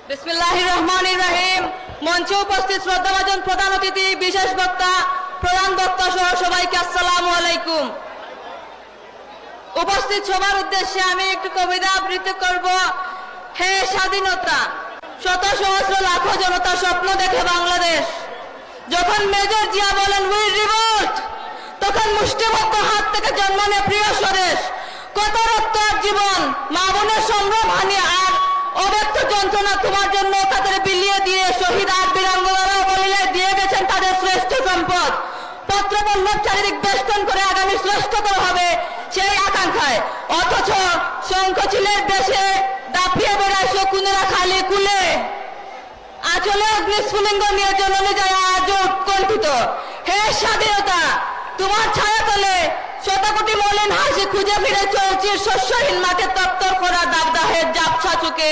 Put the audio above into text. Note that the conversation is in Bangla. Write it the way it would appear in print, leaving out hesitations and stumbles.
বিসমিল্লাহির রহমানির রহিম। মঞ্চে উপস্থিত শ্রদ্ধাভাজন প্রধান অতিথি, বিশেষ বক্তা, প্রধান বক্তা সহ সবাইকে আসসালামু আলাইকুম। উপস্থিত সবার উদ্দেশ্যে আমি একটু কবিতা আবৃত্তি করব। হে স্বাধীনতা, শত সহস্র লাখো জনতা স্বপ্ন দেখে বাংলাদেশ। যখন মেজর জিয়া বলেন উই রিভোল্ট, তখন মুষ্টিবদ্ধ হাত থেকে জন্ম নেয় প্রিয় স্বদেশ। কত রক্ত আর জীবন, মা বোনের সংগ্রাম হানি আর অব্যক্ত যন্ত্রণা তোমার জন্য তাদের বিলিয়ে দিয়ে শহীদ আর বীরাঙ্গনারাও বলিয়ে দিয়ে গেছেন তাদের শ্রেষ্ঠ সম্পদ। পত্রবল্লভ চারিদিক বেষ্টন করে আগামী শ্রেষ্ঠতর হবে সেই আকাঙ্ক্ষায়, অথচ শঙ্খচিলের দেশে দাপিয়ে বেড়ায় শকুনেরা খালি কুলে। আচলে অগ্নিস্ফুলিঙ্গ নিয়ে জননী যায় আজ উৎকণ্ঠিত। হে স্বাধীনতা, তোমার ছায়া তলে শতকোটি মলিন হাসি খুঁজে ফিরে চলছে শস্যহীন মাঠে তপ্ত করা দাবদাহের জাপসা চুকে।